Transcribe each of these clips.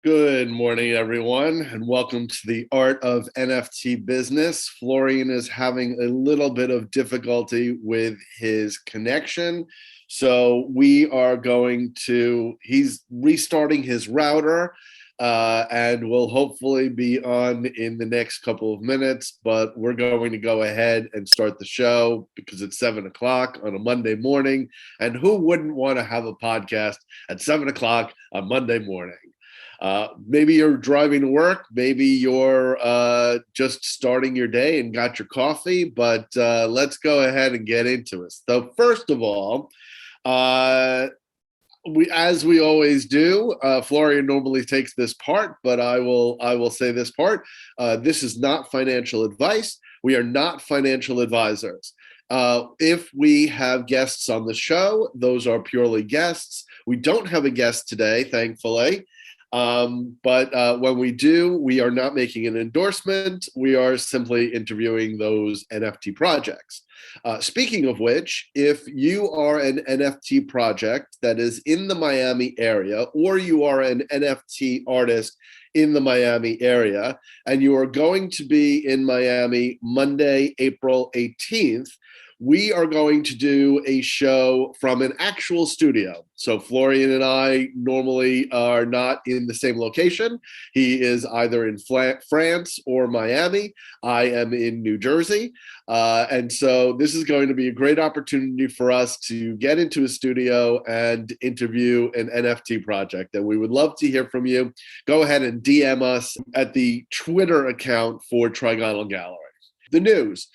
Good morning, everyone, and welcome to the Art of NFT Business. Florian is having a little bit of difficulty with his connection, so he's restarting his router, and will hopefully be on in the next couple of minutes, but we're going to go ahead and start the show because it's 7 o'clock on a Monday morning, and who wouldn't want to have a podcast at 7 o'clock on Monday morning? Maybe you're driving to work, maybe you're just starting your day and got your coffee, but let's go ahead and get into it. So first of all, as we always do, Florian normally takes this part, but I will say this part. This is not financial advice. We are not financial advisors. If we have guests on the show, those are purely guests. We don't have a guest today, thankfully. But when we do, we are not making an endorsement. We are simply interviewing those NFT projects. Speaking of which, if you are an NFT project that is in the Miami area, or you are an NFT artist in the Miami area, and you are going to be in Miami Monday, April 18th, we are going to do a show from an actual studio. So Florian and I normally are not in the same location. He is either in France or Miami. I am in New Jersey. And so this is going to be a great opportunity for us to get into a studio and interview an NFT project. And we would love to hear from you. Go ahead and DM us at the Twitter account for Trigonal Gallery. The news.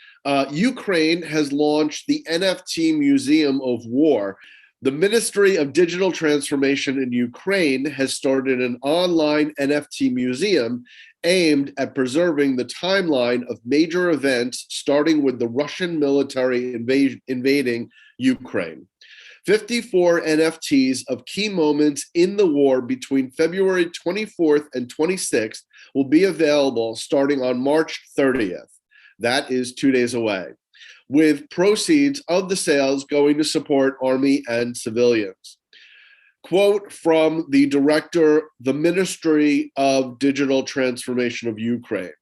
Ukraine has launched the NFT Museum of War. The Ministry of Digital Transformation in Ukraine has started an online NFT museum aimed at preserving the timeline of major events, starting with the Russian military invading Ukraine. 54 NFTs of key moments in the war between February 24th and 26th will be available starting on March 30th. That is 2 days away, with proceeds of the sales going to support army and civilians. Quote from the director, the Ministry of Digital Transformation of Ukraine: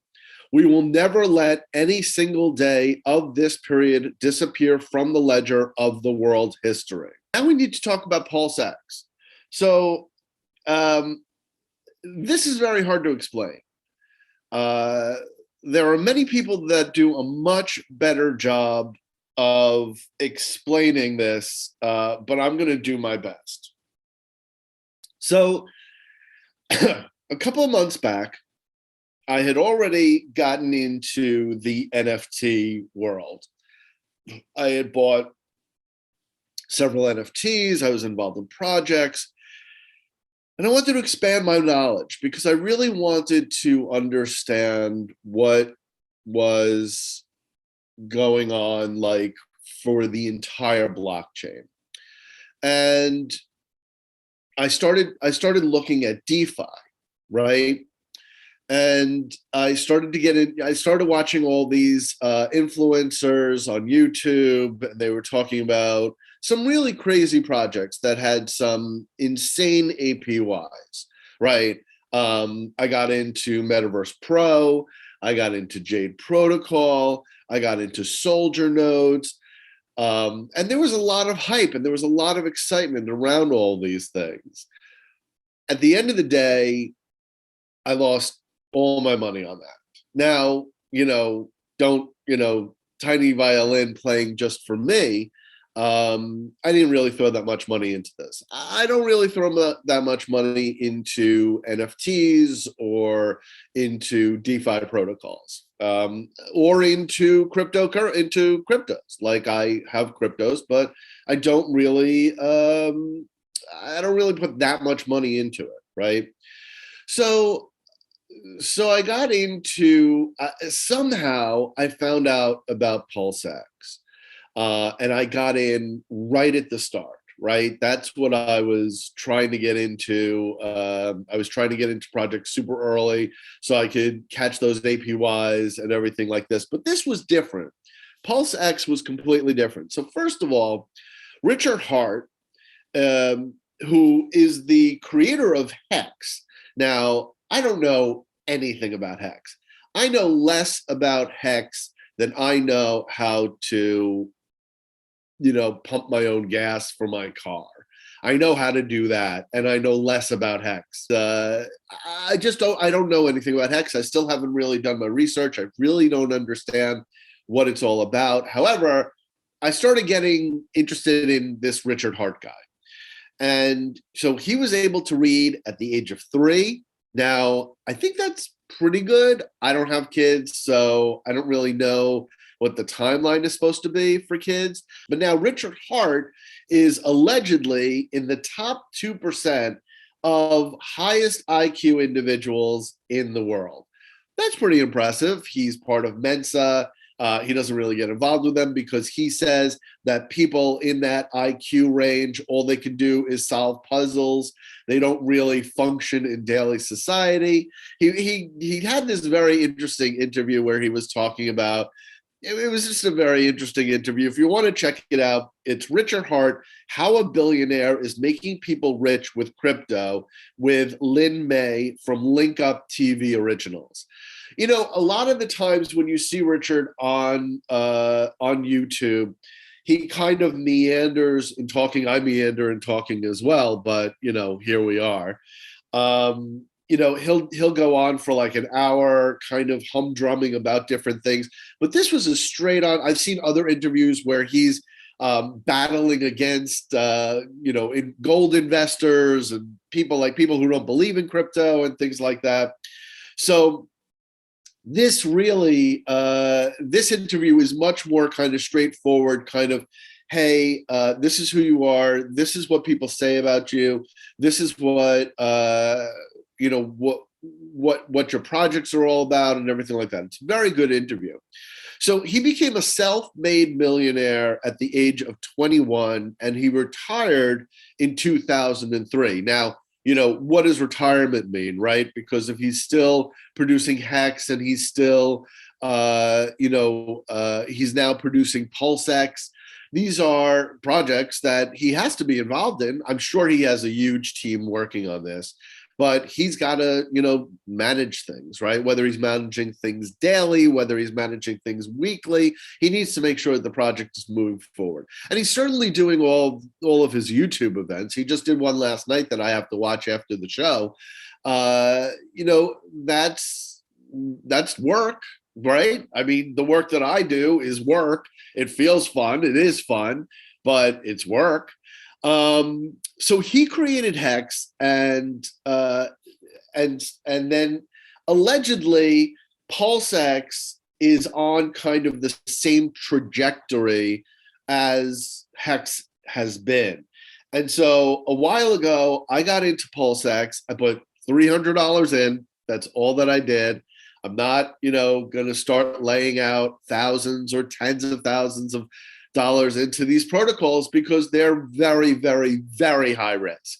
"We will never let any single day of this period disappear from the ledger of the world history." Now we need to talk about PulseX. So this is very hard to explain. There are many people that do a much better job of explaining this, but I'm going to do my best. So a couple of months back, I had already gotten into the NFT world. I had bought several NFTs. I was involved in projects. And I wanted to expand my knowledge because I really wanted to understand what was going on, like, for the entire blockchain. And I started looking at DeFi, right? And I started watching all these influencers on YouTube, and they were talking about some really crazy projects that had some insane APYs, right? I got into Metaverse Pro, I got into Jade Protocol, I got into Soldier Nodes, and there was a lot of hype and there was a lot of excitement around all these things. At the end of the day, I lost all my money on that. Now, tiny violin playing just for me, I didn't really throw that much money into this. I don't really throw that much money into NFTs or into DeFi protocols, or into cryptos. Like, I have cryptos, but I don't really put that much money into it, right? So I got into, somehow I found out about PulseX. And I got in right at the start, right? That's what I was trying to get into. I was trying to get into projects super early so I could catch those APYs and everything like this. But this was different. PulseX was completely different. So first of all, Richard Hart, who is the creator of Hex. Now, I don't know anything about Hex. I know less about Hex than I know how to, pump my own gas for my car. I know how to do that, and I know less about Hex. I don't know anything about Hex. I still haven't really done my research. I really don't understand what it's all about. However, I started getting interested in this Richard Hart guy. And so he was able to read at the age of 3. Now, I think that's pretty good. I don't have kids, so I don't really know what the timeline is supposed to be for kids. But now Richard Hart is allegedly in the top 2% of highest IQ individuals in the world. That's pretty impressive. He's part of Mensa. He doesn't really get involved with them because he says that people in that IQ range, all they can do is solve puzzles. They don't really function in daily society. He had this very interesting interview where he was talking about, it was just a very interesting interview. If you want to check it out, it's Richard Hart, How a Billionaire is Making People Rich with Crypto, with Lin May from Link Up TV Originals. A lot of the times when you see Richard on YouTube, he kind of meanders in talking. I meander in talking as well, but here we are. He'll go on for like an hour, kind of humdrumming about different things. But this was a straight on. I've seen other interviews where he's battling against in gold investors and people who don't believe in crypto and things like that. So this really, this interview is much more kind of straightforward, kind of, hey, this is who you are. This is what people say about you. This is what, what your projects are all about and everything like that. It's a very good interview. So he became a self-made millionaire at the age of 21, and he retired in 2003. Now, what does retirement mean, right? Because if he's still producing Hex and he's still, he's now producing PulseX, these are projects that he has to be involved in. I'm sure he has a huge team working on this, but he's got to, manage things, right? Whether he's managing things daily, whether he's managing things weekly, he needs to make sure that the project is moving forward. And he's certainly doing all of his YouTube events. He just did one last night that I have to watch after the show. That's work, right? I mean, the work that I do is work. It feels fun. It is fun, but it's work. So he created Hex, and then allegedly PulseX is on kind of the same trajectory as Hex has been. And so a while ago, I got into PulseX. I put $300 in. That's all that I did. I'm not, going to start laying out thousands or tens of thousands of dollars into these protocols because they're very, very, very high risk.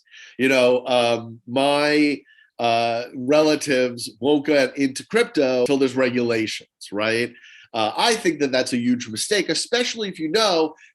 My relatives won't get into crypto until there's regulations, right? I think that that's a huge mistake, especially if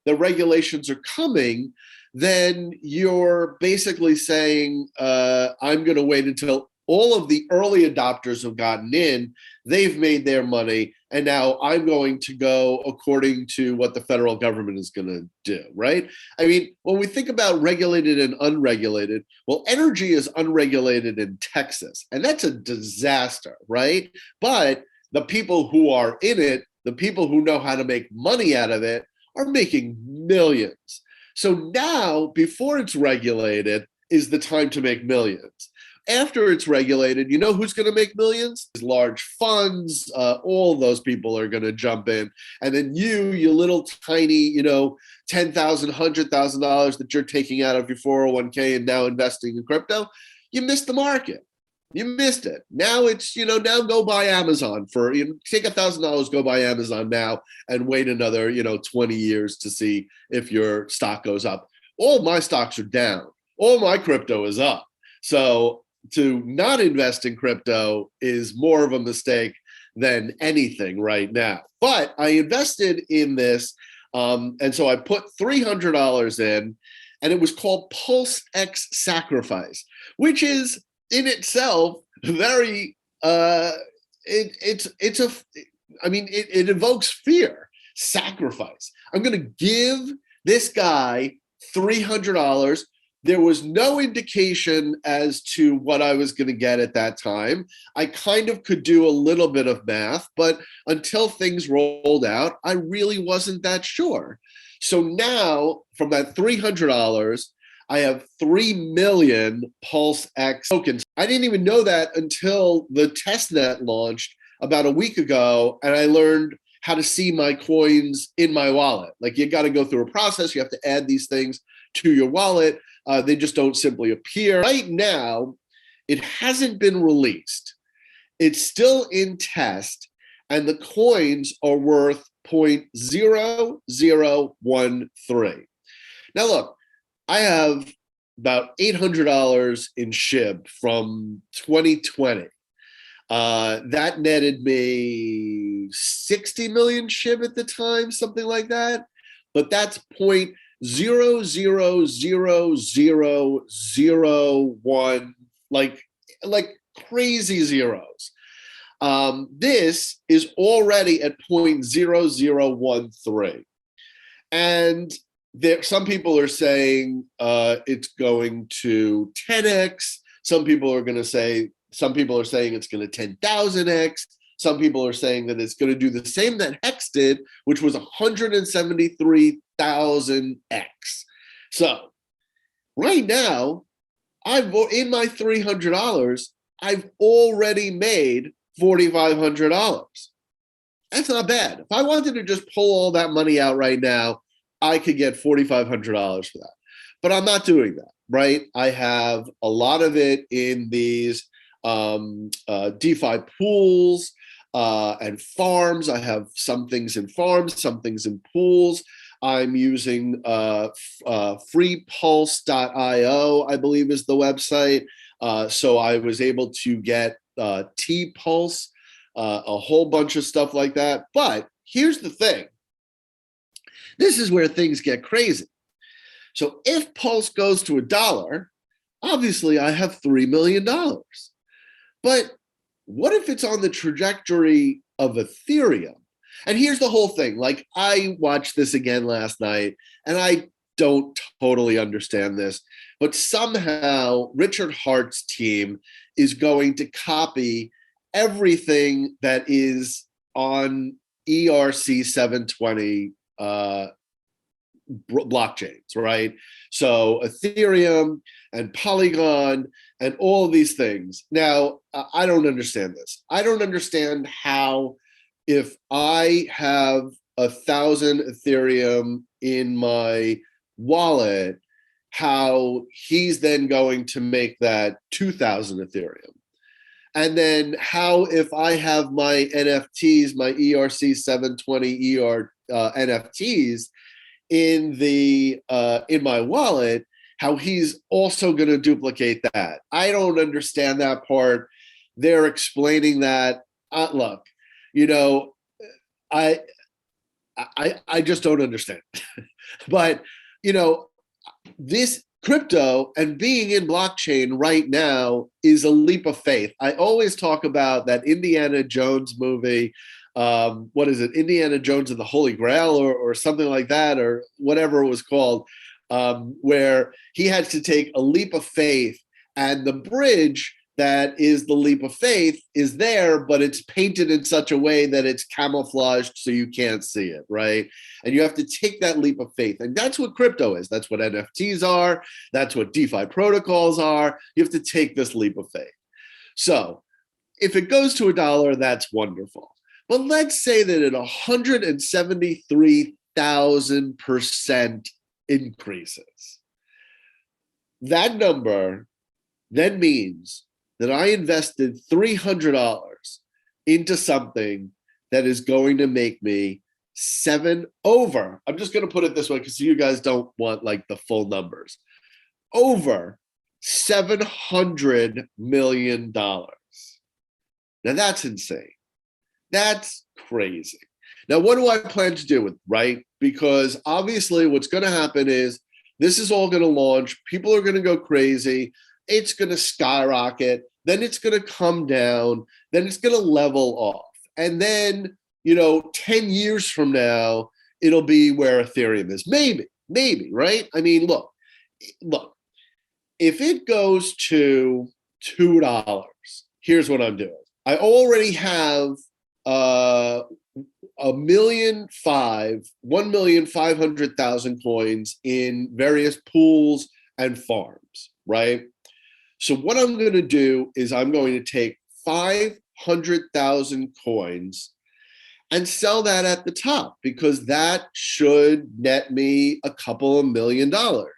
the regulations are coming. Then you're basically saying, I'm going to wait until all of the early adopters have gotten in, they've made their money, and now I'm going to go according to what the federal government is going to do, right? I mean, when we think about regulated and unregulated, well, energy is unregulated in Texas, and that's a disaster, right? But the people who are in it, the people who know how to make money out of it, are making millions. So now, before it's regulated, is the time to make millions. After it's regulated, who's going to make millions? Large funds, all those people are going to jump in. And then you little tiny, $10,000, $100,000 that you're taking out of your 401k and now investing in crypto, you missed the market. You missed it. Now it's, now go buy Amazon for, take $1,000, go buy Amazon now and wait another, 20 years to see if your stock goes up. All my stocks are down. All my crypto is up. So to not invest in crypto is more of a mistake than anything right now. But I invested in this, and so I put $300 in, and it was called PulseX Sacrifice, which is in itself very it evokes fear. Sacrifice. I'm going to give this guy $300. There was no indication as to what I was going to get at that time. I kind of could do a little bit of math, but until things rolled out, I really wasn't that sure. So now from that $300, I have 3 million PulseX tokens. I didn't even know that until the testnet launched about a week ago, and I learned how to see my coins in my wallet. Like, you got to go through a process. You have to add these things to your wallet. They just don't simply appear. Right now, it hasn't been released. It's still in test, and the coins are worth 0.0013. Now, look, I have about $800 in SHIB from 2020. That netted me 60 million SHIB at the time, something like that. But that's 0.000001, like crazy zeros. This is already at 0.0013. And some people are saying it's going to 10x. Some people are saying it's going to 10,000x. Some people are saying that it's going to do the same that Hex did, which was 173,000x. So right now, in my $300, I've already made $4,500. That's not bad. If I wanted to just pull all that money out right now, I could get $4,500 for that. But I'm not doing that, right? I have a lot of it in these DeFi pools and farms. I have some things in farms, some things in pools. I'm using freepulse.io, I believe is the website. So I was able to get T-Pulse, a whole bunch of stuff like that. But here's the thing. This is where things get crazy. So if Pulse goes to $1, obviously I have $3 million. But what if it's on the trajectory of Ethereum? And here's the whole thing. Like, I watched this again last night, and I don't totally understand this, but somehow Richard Hart's team is going to copy everything that is on ERC 720 blockchains, right? So Ethereum and Polygon and all of these things. Now, I don't understand this. I don't understand how, if I have 1,000 Ethereum in my wallet, how he's then going to make that 2,000 Ethereum. And then how, if I have my NFTs, my ERC 720 NFTs in my wallet, how he's also going to duplicate that. I don't understand that part. They're explaining that. Look, I just don't understand. But this crypto and being in blockchain right now is a leap of faith. I always talk about that Indiana Jones movie. What is it? Indiana Jones and the Holy Grail, or something like that, or whatever it was called, where he had to take a leap of faith, and the bridge that is the leap of faith is there, but it's painted in such a way that it's camouflaged so you can't see it, right? And you have to take that leap of faith. And that's what crypto is. That's what NFTs are. That's what DeFi protocols are. You have to take this leap of faith. So if it goes to $1, that's wonderful. But let's say that at 173,000% increases. That number then means that I invested $300 into something that is going to make me over. I'm just going to put it this way because you guys don't want like the full numbers. Over $700 million. Now that's insane. That's crazy. Now, what do I plan to do with it, right? Because obviously what's going to happen is this is all going to launch. People are going to go crazy. it's going to skyrocket, then it's going to come down, then it's going to level off. And then, 10 years from now, it'll be where Ethereum is. Maybe, right? I mean, look, if it goes to $2, here's what I'm doing. I already have 1,500,000 coins in various pools and farms, right? So what I'm going to do is I'm going to take 500,000 coins and sell that at the top, because that should net me a couple of $1 million.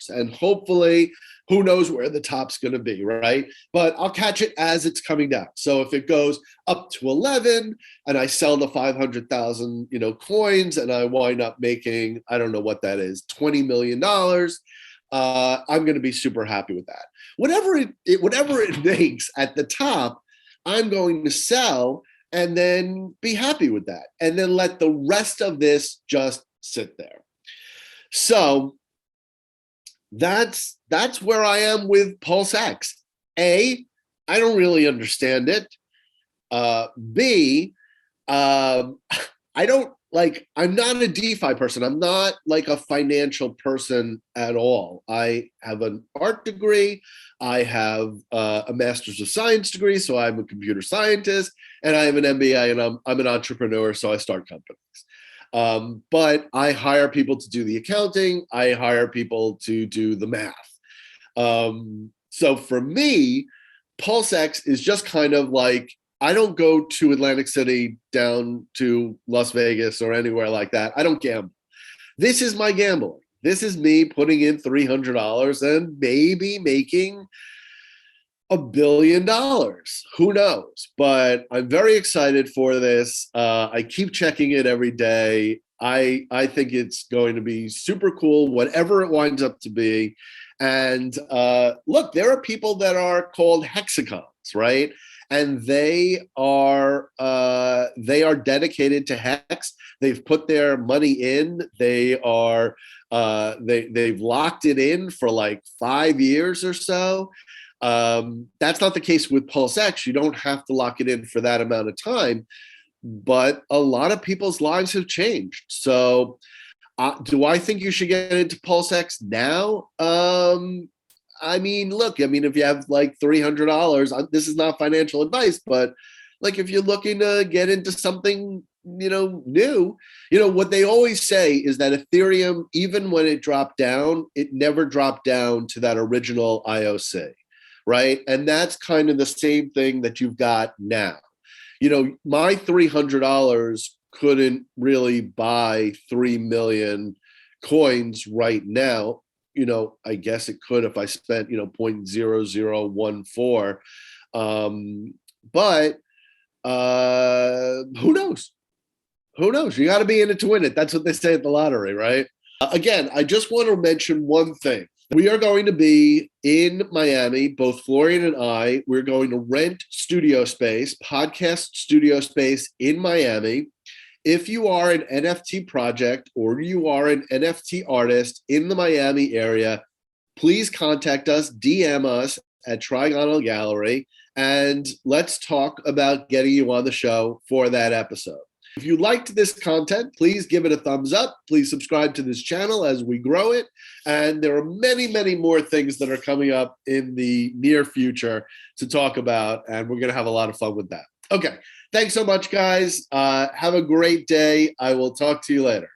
And hopefully, who knows where the top's going to be, right? But I'll catch it as it's coming down. So if it goes up to 11 and I sell the 500,000, coins, and I wind up making, I don't know what that is, $20 million, I'm going to be super happy with that. Whatever it makes at the top, I'm going to sell and then be happy with that, and then let the rest of this just sit there. So that's where I am with PulseX. A, I don't really understand it. B, I'm not a DeFi person. I'm not like a financial person at all. I have an art degree. I have a master's of science degree, so I'm a computer scientist, and I have an MBA, and I'm an entrepreneur, so I start companies. But I hire people to do the accounting. I hire people to do the math. So for me, PulseX is just kind of like, I don't go to Atlantic City down to Las Vegas or anywhere like that. I don't gamble. This is my gambling. This is me putting in $300 and maybe making $1 billion. Who knows? But I'm very excited for this. I keep checking it every day. I think it's going to be super cool, whatever it winds up to be. And look, there are people that are called hexagons, right? And they are dedicated to Hex. They've put their money in. They've locked it in for like 5 years or so. That's not the case with PulseX. You don't have to lock it in for that amount of time, but a lot of people's lives have changed. So do I think you should get into PulseX now? I mean, look, if you have like $300, this is not financial advice, but like if you're looking to get into something, new, what they always say is that Ethereum, even when it dropped down, it never dropped down to that original IOC, right? And that's kind of the same thing that you've got now. My $300 couldn't really buy 3 million coins right now. I guess it could if I spent, 0.0014. But who knows? Who knows? You got to be in it to win it. That's what they say at the lottery, right? Again, I just want to mention one thing. We are going to be in Miami, both Florian and I. We're going to rent studio space, podcast studio space in Miami. If you are an NFT project or you are an NFT artist in the Miami area, please contact us, DM us at Trigonal Gallery, and let's talk about getting you on the show for that episode. If you liked this content, please give it a thumbs up. Please subscribe to this channel as we grow it. And there are many, many more things that are coming up in the near future to talk about, and we're going to have a lot of fun with that. Okay. Thanks so much, guys. Have a great day. I will talk to you later.